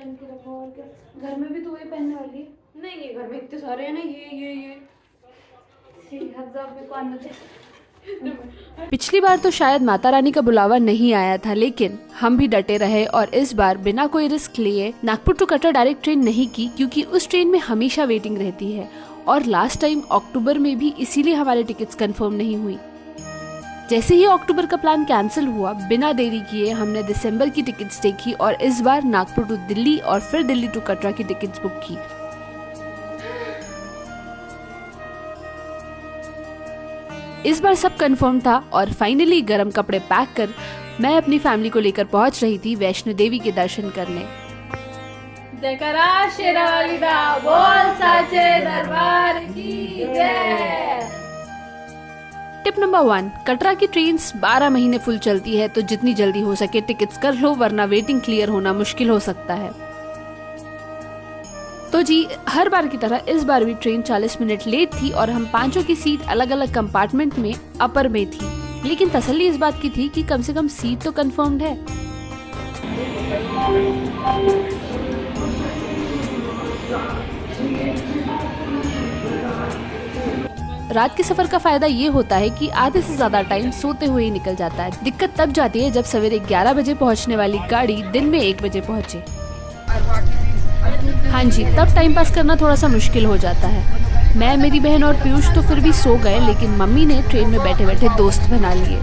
पहन के रखो और क्या। घर में भी तो वही पहनने वाली है। नहीं, घर में इतने सारे हैं ना, ये हजार रुपये को आने थे। पिछली बार तो शायद माता रानी का बुलावा नहीं आया था, लेकिन हम भी डटे रहे और इस बार बिना कोई रिस्क लिए Nagpur to Katra direct train नहीं की, क्योंकि उस ट्रेन में हमेशा वेटिंग रहती है और लास्ट टाइम अक्टूबर में भी इसीलिए हमारे टिकट्स कंफर्म नहीं हुई। जैसे ही अक्टूबर का प्लान कैंसिल हुआ, बिना देरी किए हमने दिसंबर की टिकट्स देखी और इस बार नागपुर टू दिल्ली और फिर दिल्ली टू कटरा की टिकट्स बुक की। इस बार सब कंफर्म था और फाइनली गर्म कपड़े पैक कर मैं अपनी फैमिली को लेकर पहुंच रही थी वैष्णो देवी के दर्शन करने। जयकारा शेरावाली दा बोल साचे दरबार की जय। टिप नंबर 1, कटरा की ट्रेन्स 12 महीने फुल चलती है, तो जितनी जल्दी हो सके टिकट्स कर लो, वरना वेटिंग क्लियर होना मुश्किल हो सकता है। तो जी, हर बार की तरह इस बार भी ट्रेन 40 मिनट लेट थी और हम पांचों की सीट अलग अलग कंपार्टमेंट में अपर में थी, लेकिन तसल्ली इस बात की थी कि कम से कम सीट तो कंफर्म्ड है। रात के सफर का फायदा ये होता है कि आधे से ज्यादा टाइम सोते हुए ही निकल जाता है। दिक्कत तब जाती है जब सवेरे 11 बजे पहुंचने वाली गाड़ी दिन में 1 बजे पहुंचे। हाँ जी, तब टाइम पास करना थोड़ा सा मुश्किल हो जाता है। मैं, मेरी बहन और पीयूष तो फिर भी सो गए, लेकिन मम्मी ने ट्रेन में बैठे बैठे दोस्त बना लिए।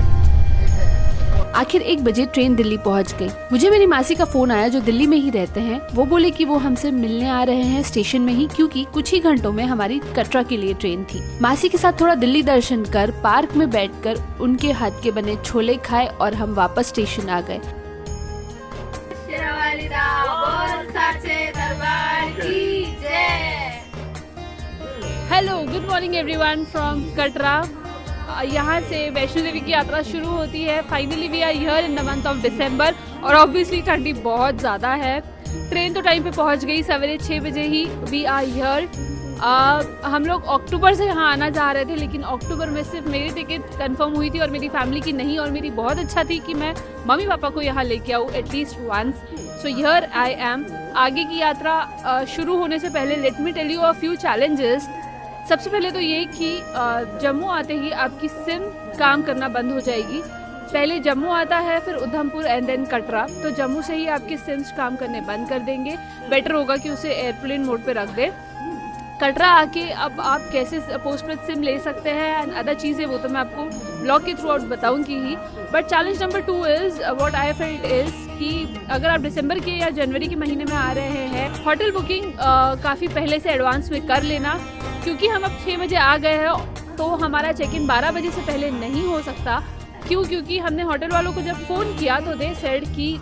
आखिर 1 बजे ट्रेन दिल्ली पहुंच गई। मुझे मेरी मासी का फोन आया जो दिल्ली में ही रहते हैं। वो बोले कि वो हमसे मिलने आ रहे हैं स्टेशन में ही, क्योंकि कुछ ही घंटों में हमारी कटरा के लिए ट्रेन थी। मासी के साथ थोड़ा दिल्ली दर्शन कर पार्क में बैठकर उनके हाथ के बने छोले खाए और हम वापस स्टेशन आ गए। Hello, good morning everyone from Katra. यहाँ से वैष्णो देवी की यात्रा शुरू होती है। Finally we are here in the month of December और ऑब्वियसली ठंडी बहुत ज़्यादा है। ट्रेन तो टाइम पे पहुँच गई, सवेरे 6 बजे ही वी आर हियर। हम लोग अक्टूबर से यहाँ आना चाह रहे थे, लेकिन अक्टूबर में सिर्फ मेरी टिकट कंफर्म हुई थी और मेरी फैमिली की नहीं, और मेरी बहुत अच्छा थी कि मैं मम्मी पापा को यहाँ लेके आऊँ at least once. So here I am. आगे की यात्रा शुरू होने से पहले let me tell you a few challenges. सबसे पहले तो ये कि जम्मू आते ही आपकी सिम काम करना बंद हो जाएगी। पहले जम्मू आता है, फिर उधमपुर एंड देन कटरा, तो जम्मू से ही आपके सिम्स काम करने बंद कर देंगे। बेटर होगा कि उसे एयरप्लेन मोड पे रख दें। कटरा आके अब आप कैसे पोस्टपेड सिम ले सकते हैं एंड अदर चीज़ें, वो तो मैं आपको ब्लॉग के थ्रू आउट बताऊंगी ही। But challenge number 2 is what I felt is कि अगर आप दिसंबर के या जनवरी के महीने में आ रहे हैं, होटल बुकिंग काफ़ी पहले से एडवांस में कर लेना, क्योंकि हम अब 6 बजे आ गए हैं तो हमारा चेक इन 12 बजे से पहले नहीं हो सकता। क्योंकि हमने होटल वालों को जब फ़ोन किया तो दे सेड कि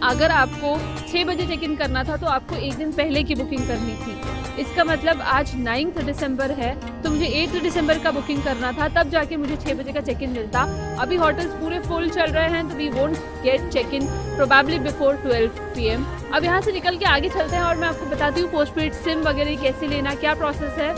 अगर आपको 6 बजे चेक इन करना था तो आपको 1 दिन पहले की बुकिंग करनी थी। इसका मतलब आज 9 दिसंबर है, तो मुझे 8 दिसंबर का बुकिंग करना था, तब जाके मुझे 6 बजे का चेक इन मिलता। अभी होटल्स पूरे फुल चल रहे हैं, तो we won't get check in probably before 12 PM। अब यहाँ से निकल के आगे चलते हैं और मैं आपको बताती हूँ पोस्टपेड सिम वगैरह कैसे लेना, क्या प्रोसेस है।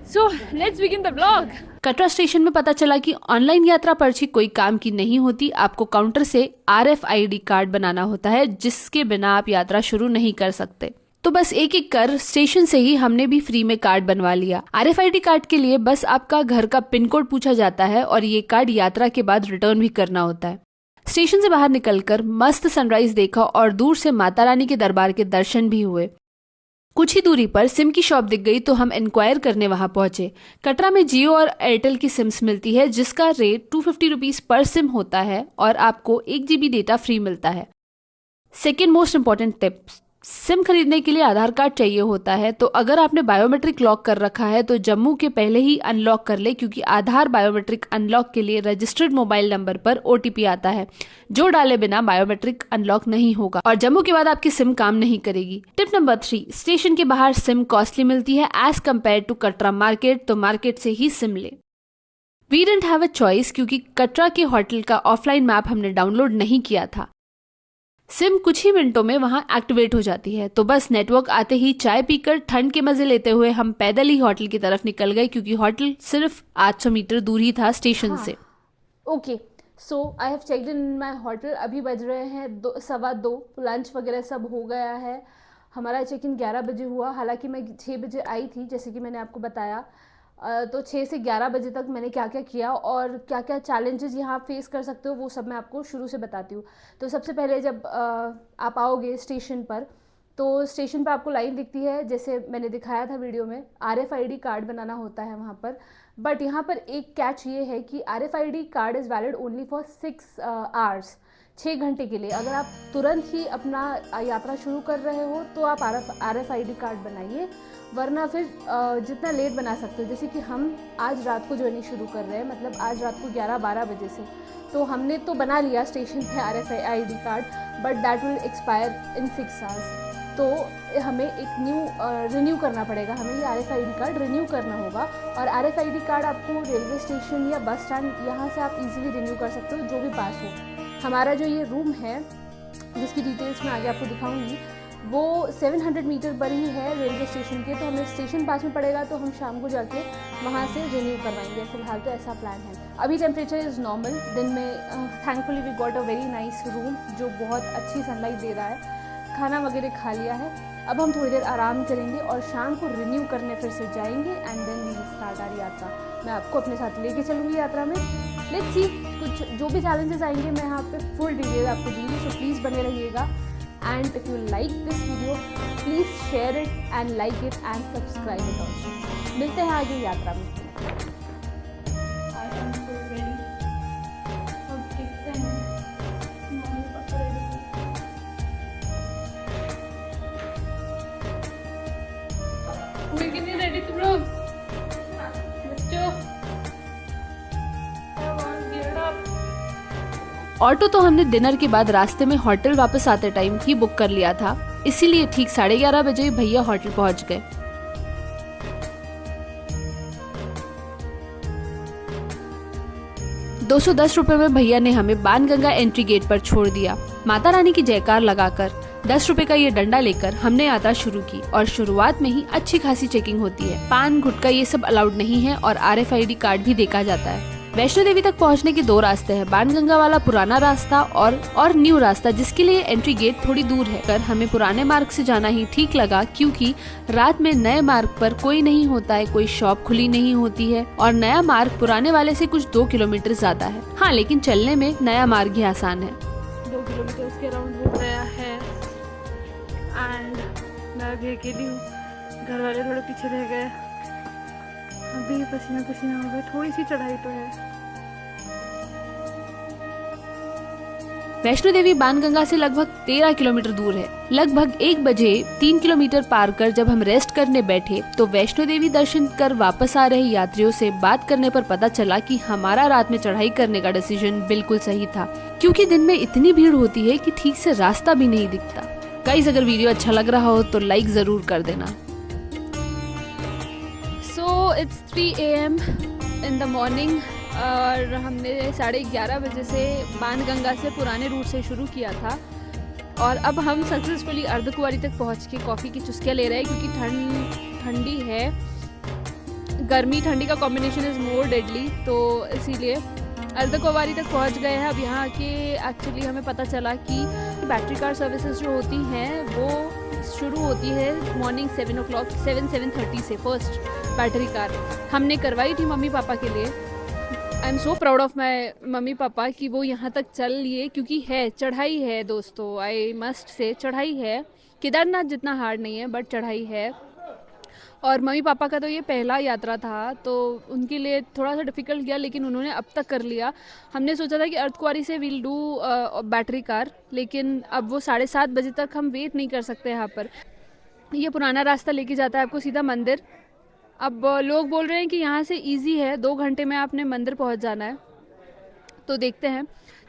So let's begin the blog. Katra station में पता चला कि ऑनलाइन यात्रा पर्ची कोई काम की नहीं होती। आपको काउंटर से RFID कार्ड बनाना होता है, जिसके बिना आप यात्रा शुरू नहीं कर सकते। तो बस एक एक कर स्टेशन से ही हमने भी फ्री में कार्ड बनवा लिया। RFID कार्ड के लिए बस आपका घर का पिन कोड पूछा जाता है और ये कार्ड यात्रा के बाद रिटर्न भी करना होता है। स्टेशन से बाहर निकलकर मस्त सनराइज देखा और दूर से माता रानी के दरबार के दर्शन भी हुए। कुछ ही दूरी पर सिम की शॉप दिख गई तो हम इंक्वायर करने वहां पहुंचे। कटरा में जियो और एयरटेल की सिम्स मिलती है, जिसका रेट 250 रुपीज पर सिम होता है और आपको 1 GB डेटा फ्री मिलता है। Second most important tip, SIM खरीदने के लिए आधार कार्ड चाहिए होता है, तो अगर आपने बायोमेट्रिक लॉक कर रखा है तो जम्मू के पहले ही अनलॉक कर ले, क्योंकि आधार बायोमेट्रिक अनलॉक के लिए रजिस्टर्ड मोबाइल नंबर पर OTP आता है, जो डाले बिना बायोमेट्रिक अनलॉक नहीं होगा और जम्मू के बाद आपकी सिम काम नहीं करेगी। टिप नंबर 3, स्टेशन के बाहर सिम कॉस्टली मिलती है as compared to Katra market, तो मार्केट से ही सिम ले। We didn't have a choice, क्योंकि कटरा के होटल का ऑफलाइन मैप हमने डाउनलोड नहीं किया था। सिम कुछ ही मिनटों में वहां एक्टिवेट हो जाती है, तो बस नेटवर्क आते ही चाय पीकर ठंड के मजे लेते हुए हम पैदल ही होटल की तरफ निकल गए, क्योंकि होटल सिर्फ 800 मीटर दूर ही था स्टेशन से। Okay, so I have checked in my hotel. अभी बज रहे हैं 2:15, लंच वगैरह सब हो गया है। हमारा चेक इन 11 बजे हुआ, हालांकि मैं 6 बजे आई थी जैसे कि मैंने आपको बताया। तो 6 से 11 बजे तक मैंने क्या क्या किया और क्या क्या चैलेंजेस यहाँ आप फेस कर सकते हो वो सब मैं आपको शुरू से बताती हूँ। तो सबसे पहले जब आप आओगे स्टेशन पर, तो स्टेशन पर आपको लाइन दिखती है, जैसे मैंने दिखाया था वीडियो में। RFID कार्ड बनाना होता है वहाँ पर, बट यहाँ पर एक कैच ये है कि RFID card is valid only for 6 hours, 6 घंटे के लिए। अगर आप तुरंत ही अपना यात्रा शुरू कर रहे हो तो आप RFID कार्ड बनाइए, वरना फिर जितना लेट बना सकते हो। जैसे कि हम आज रात को जर्नी शुरू कर रहे हैं, मतलब आज रात को 11-12 बजे से, तो हमने तो बना लिया स्टेशन पे RFID card, but that will expire in 6 hours. तो हमें एक रिन्यू करना पड़ेगा, हमें ये RFID कार्ड रिन्यू करना होगा। और RFID कार्ड आपको रेलवे स्टेशन या बस स्टैंड यहाँ से आप इजीली रिन्यू कर सकते हो, जो भी पास हो। हमारा जो ये रूम है जिसकी डिटेल्स मैं आगे आपको दिखाऊंगी, वो 700 मीटर पर ही है रेलवे स्टेशन के, तो हमें स्टेशन पास में पड़ेगा, तो हम शाम को जाके वहाँ से रिन्यू करवाएंगे। फिलहाल तो ऐसा प्लान है। अभी टेम्परेचर इज़ नॉर्मल। दिन में thankfully we got a very nice room जो बहुत अच्छी सनलाइट दे रहा है। खाना वगैरह खा लिया है, अब हम थोड़ी देर आराम करेंगे और शाम को रिन्यू करने फिर से जाएंगे and then we will start our yatra. मैं आपको अपने साथ लेके चलूँगी यात्रा में। लेट्स सी, कुछ जो भी चैलेंजेस आएंगे मैं यहाँ पे फुल डिटेल आपको दूँगी, सो प्लीज़ बने रहिएगा। And if you like this video please share it and like it and subscribe it also. मिलते हैं आगे यात्रा में। रेडी तुम लोग बच्चों? ऑटो तो हमने डिनर के बाद रास्ते में होटल वापस आते टाइम ही बुक कर लिया था, इसीलिए ठीक 11:30 बजे भैया होटल पहुंच गए। ₹210 में भैया ने हमें बाणगंगा एंट्री गेट पर छोड़ दिया। माता रानी की जयकार लगाकर ₹10 का ये डंडा लेकर हमने यात्रा शुरू की और शुरुआत में ही अच्छी खासी चेकिंग होती है। पान, गुटखा ये सब अलाउड नहीं है और RFID कार्ड भी देखा जाता है। वैष्णो देवी तक पहुंचने के 2 रास्ते हैं, बाणगंगा वाला पुराना रास्ता और न्यू रास्ता, जिसके लिए एंट्री गेट थोड़ी दूर है। पर हमें पुराने मार्ग से जाना ही ठीक लगा, क्योंकि रात में नए मार्ग पर कोई नहीं होता है, कोई शॉप खुली नहीं होती है और नया मार्ग पुराने वाले से कुछ 2 किलोमीटर ज्यादा है। हाँ, लेकिन चलने में नया मार्ग ही आसान है। 2 किलोमीटर के अराउंड हो गया है एंड मैं अभी अकेली हूँ। घर वाले थोड़े पीछे रह गए, अभी पसीना पसीना हो गया। थोड़ी सी चढ़ाई तो है। वैष्णो देवी बाणगंगा से लगभग 13 किलोमीटर दूर है। लगभग 1 बजे 3 किलोमीटर पार कर जब हम रेस्ट करने बैठे तो वैष्णो देवी दर्शन कर वापस आ रहे यात्रियों से बात करने पर पता चला कि हमारा रात में चढ़ाई करने का डिसीजन बिल्कुल सही था, क्योंकि दिन में इतनी भीड़ होती है कि ठीक से रास्ता भी नहीं दिखता। गाइस, अगर वीडियो अच्छा लग रहा हो तो लाइक जरूर कर देना। So it's 3 AM in the morning और हमने 11:30 बजे से बाणगंगा से पुराने रूट से शुरू किया था और अब हम सक्सेसफुली अर्धकुंवारी तक पहुंच के कॉफ़ी की चुस्कियाँ ले रहे हैं, क्योंकि ठंडी है। गर्मी ठंडी का कॉम्बिनेशन इज़ मोर डेडली, तो इसीलिए अर्धकुंवारी तक पहुंच गए हैं। अब यहाँ आके एक्चुअली हमें पता चला कि बैटरी कार सर्विसेज जो होती हैं वो शुरू होती है मॉर्निंग 7:30 से। फर्स्ट बैटरी कार हमने करवाई थी मम्मी पापा के लिए। I am so proud of my mummy papa कि वो यहाँ तक चल लिए, क्योंकि है चढ़ाई है दोस्तों। आई मस्ट से चढ़ाई है। केदारनाथ जितना हार्ड नहीं है बट चढ़ाई है। और मम्मी पापा का तो ये पहला यात्रा था, तो उनके लिए थोड़ा सा डिफ़िकल्ट गया, लेकिन उन्होंने अब तक कर लिया। हमने सोचा था कि अर्धकुंवारी से वील डू बैटरी कार, लेकिन अब वो 7:30 बजे तक हम वेट नहीं कर सकते यहाँ पर। ये पुराना रास्ता लेके जाता है आपको सीधा मंदिर। अब लोग बोल रहे हैं कि यहाँ से इजी है, 2 घंटे में आपने मंदिर पहुँच जाना है, तो देखते हैं।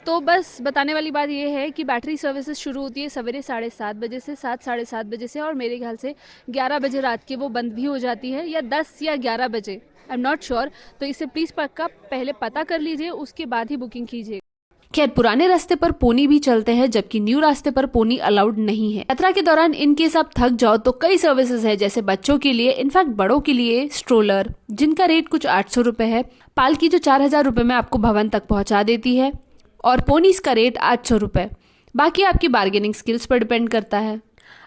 तो बस बताने वाली बात ये है कि बैटरी सर्विसेज शुरू होती है सवेरे 7:30 बजे से, 7-7:30 बजे से, और मेरे ख्याल से 11 बजे रात के वो बंद भी हो जाती है, या 10 या 11 बजे, आई एम नॉट श्योर। तो इसे प्लीज़ पक्का पहले पता कर लीजिए, उसके बाद ही बुकिंग कीजिए। खैर, पुराने रास्ते पर पोनी भी चलते हैं, जबकि न्यू रास्ते पर पोनी अलाउड नहीं है। यात्रा के दौरान इन केस आप थक जाओ तो कई सर्विसेज है, जैसे बच्चों के लिए, इनफैक्ट बड़ों के लिए स्ट्रोलर, जिनका रेट कुछ 800 रुपए है। पालकी जो 4000 रुपए में आपको भवन तक पहुंचा देती है। और पोनीस का रेट 800 रुपये। बाकी आपकी बार्गेनिंग स्किल्स पर डिपेंड करता है।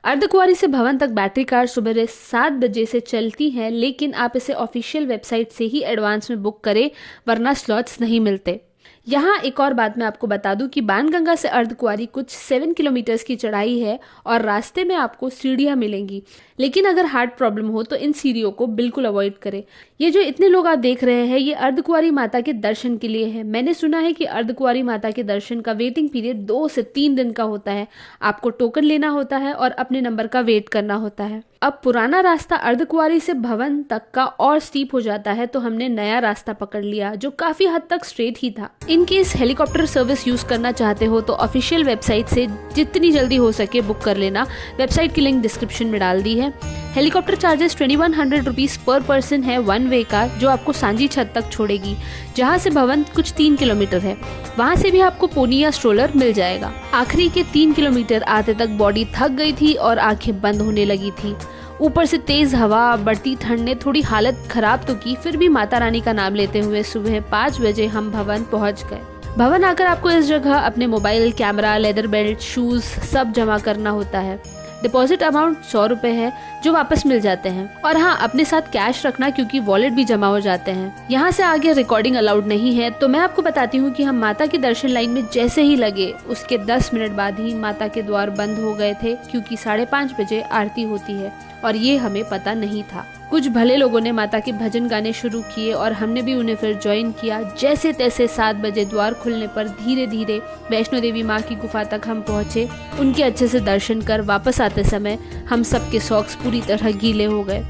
अर्धकुंवारी से भवन तक बैटरी कार सुबह 7 बजे से चलती हैं, लेकिन आप इसे ऑफिशियल वेबसाइट से ही एडवांस में बुक करें, वरना स्लॉट्स नहीं मिलते। यहाँ एक और बात मैं आपको बता दूं कि बाणगंगा से अर्धकुंवारी कुछ 7 किलोमीटर्स की चढ़ाई है और रास्ते में आपको सीढ़ियाँ मिलेंगी, लेकिन अगर हार्ट प्रॉब्लम हो तो इन सीढ़ियों को बिल्कुल अवॉइड करें। ये जो इतने लोग आप देख रहे हैं, ये अर्धकुंवारी माता के दर्शन के लिए है। मैंने सुना है कि अर्धकुंवारी माता के दर्शन का वेटिंग पीरियड 2 से 3 दिन का होता है। आपको टोकन लेना होता है और अपने नंबर का वेट करना होता है। अब पुराना रास्ता अर्धकुंवारी से भवन तक का और स्टीप हो जाता है, तो हमने नया रास्ता पकड़ लिया जो काफी हद तक स्ट्रेट ही था। In case helicopter service use करना चाहते हो तो ऑफिशियल वेबसाइट से जितनी जल्दी हो सके बुक कर लेना। वेबसाइट की लिंक डिस्क्रिप्शन में डाल दी है। Helicopter charges 2100 rupees per person है वन वे का, जो आपको सांजी छत तक छोड़ेगी, जहां से भवन कुछ 3 किलोमीटर है। वहां से भी आपको पोनी या स्ट्रोलर मिल जाएगा। आखिरी के 3 किलोमीटर आते तक बॉडी थक गई थी और आंखें बंद होने लगी थी। ऊपर से तेज हवा, बढ़ती ठंड ने थोड़ी हालत खराब तो की, फिर भी माता रानी का नाम लेते हुए सुबह 5 बजे हम भवन पहुंच गए। भवन आकर आपको इस जगह अपने mobile, camera, leather belt, shoes सब जमा करना होता है। डिपॉजिट अमाउंट 100 रुपए है जो वापस मिल जाते हैं। और हाँ, अपने साथ कैश रखना क्योंकि वॉलेट भी जमा हो जाते हैं। यहाँ से आगे रिकॉर्डिंग अलाउड नहीं है, तो मैं आपको बताती हूँ कि हम माता की दर्शन लाइन में जैसे ही लगे उसके 10 मिनट बाद ही माता के द्वार बंद हो गए थे, क्योंकि 5:30 बजे आरती होती है और ये हमें पता नहीं था। कुछ भले लोगों ने माता के भजन गाने शुरू किए और हमने भी उन्हें फिर ज्वाइन किया। जैसे तैसे 7 बजे द्वार खुलने पर धीरे धीरे वैष्णो देवी माँ की गुफा तक हम पहुँचे। उनके अच्छे से दर्शन कर वापस आते समय हम सबके सॉक्स पूरी तरह गीले हो गए।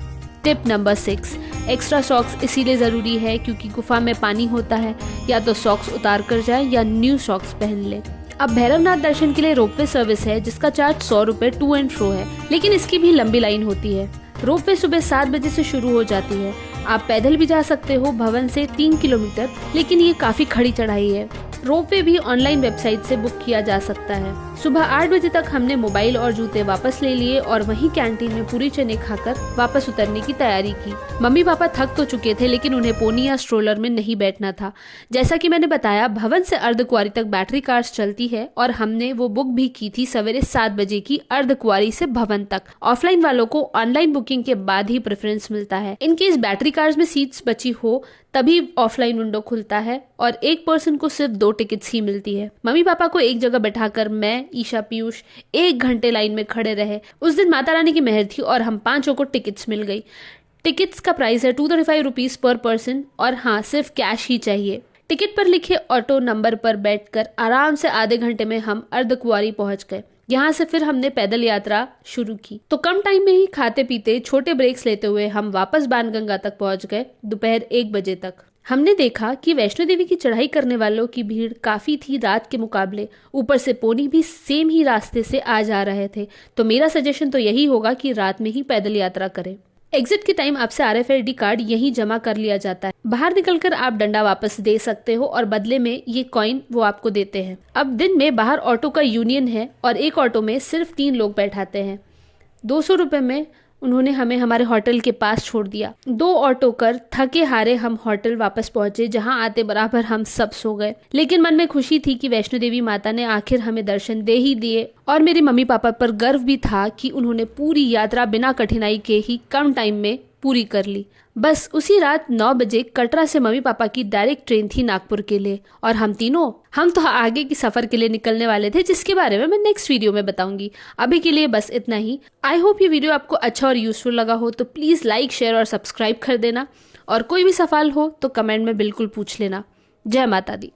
टिप नंबर 6, एक्स्ट्रा सॉक्स इसीलिए ज़रूरी है क्योंकि गुफा में पानी होता है। या तो सॉक्स उतार कर जाए या न्यू सॉक्स पहन ले। अब भैरवनाथ दर्शन के लिए रोपवे सर्विस है जिसका चार्ज 100 रुपए टू एंड फ्रो है, लेकिन इसकी भी लंबी लाइन होती है। रोपवे सुबह 7 बजे से शुरू हो जाती है। आप पैदल भी जा सकते हो भवन से 3 किलोमीटर, लेकिन ये काफी खड़ी चढ़ाई है। रोपवे भी ऑनलाइन वेबसाइट से बुक किया जा सकता है। सुबह 8 बजे तक हमने मोबाइल और जूते वापस ले लिए और वहीं कैंटीन में पूरी चने खाकर वापस उतरने की तैयारी की। मम्मी पापा थक तो चुके थे, लेकिन उन्हें पोनी या स्ट्रोलर में नहीं बैठना था। जैसा कि मैंने बताया, भवन से अर्धकुंवारी तक बैटरी कार्स चलती है और हमने वो बुक भी की थी सवेरे 7 बजे की, अर्धकुंवारी से भवन तक। ऑफलाइन वालों को ऑनलाइन बुकिंग के बाद ही प्रेफरेंस मिलता है। इनकेस बैटरी कार्स में सीट्स बची हो तभी ऑफलाइन विंडो खुलता है और एक पर्सन को सिर्फ 2 टिकट्स ही मिलती है। मम्मी पापा को एक जगह बैठाकर मैं, ईशा, पीयूष 1 घंटे लाइन में खड़े रहे। उस दिन माता रानी की मेहर थी और हम 5 को टिकट्स मिल गई। टिकट्स का प्राइस है 235 रुपीज पर पर्सन और हाँ, सिर्फ कैश ही चाहिए। टिकट पर लिखे ऑटो नंबर पर बैठकर आराम से आधे घंटे में हम अर्धकुंवारी पहुंच गए। यहाँ से फिर हमने पैदल यात्रा शुरू की। तो कम टाइम में ही खाते पीते छोटे ब्रेक्स लेते हुए हम वापस बाणगंगा तक पहुंच गए दोपहर 1 बजे तक। हमने देखा कि वैष्णो देवी की चढ़ाई करने वालों की भीड़ काफी थी रात के मुकाबले। ऊपर से पोनी भी सेम ही रास्ते से आ जा रहे थे, तो मेरा सजेशन तो यही होगा कि रात में ही पैदल यात्रा करें। एग्जिट के टाइम आपसे RFID कार्ड यहीं जमा कर लिया जाता है। बाहर निकलकर आप डंडा वापस दे सकते हो और बदले में ये कॉइन वो आपको देते हैं। अब दिन में बाहर ऑटो का यूनियन है और एक ऑटो में सिर्फ 3 लोग बैठाते हैं। 200 रुपए में उन्होंने हमें हमारे होटल के पास छोड़ दिया। 2 ऑटो कर थके हारे हम होटल वापस पहुंचे, जहां आते बराबर हम सब सो गए। लेकिन मन में खुशी थी कि वैष्णो देवी माता ने आखिर हमें दर्शन दे ही दिए और मेरे मम्मी पापा पर गर्व भी था कि उन्होंने पूरी यात्रा बिना कठिनाई के ही कम टाइम में पूरी कर ली। बस उसी रात 9 बजे कटरा से मम्मी पापा की डायरेक्ट ट्रेन थी नागपुर के लिए और हम तो आगे की सफर के लिए निकलने वाले थे, जिसके बारे में मैं नेक्स्ट वीडियो में बताऊंगी। अभी के लिए बस इतना ही। आई होप ये वीडियो आपको अच्छा और यूजफुल लगा हो, तो प्लीज लाइक, शेयर और सब्सक्राइब कर देना और कोई भी सवाल हो तो कमेंट में बिल्कुल पूछ लेना। जय माता दी।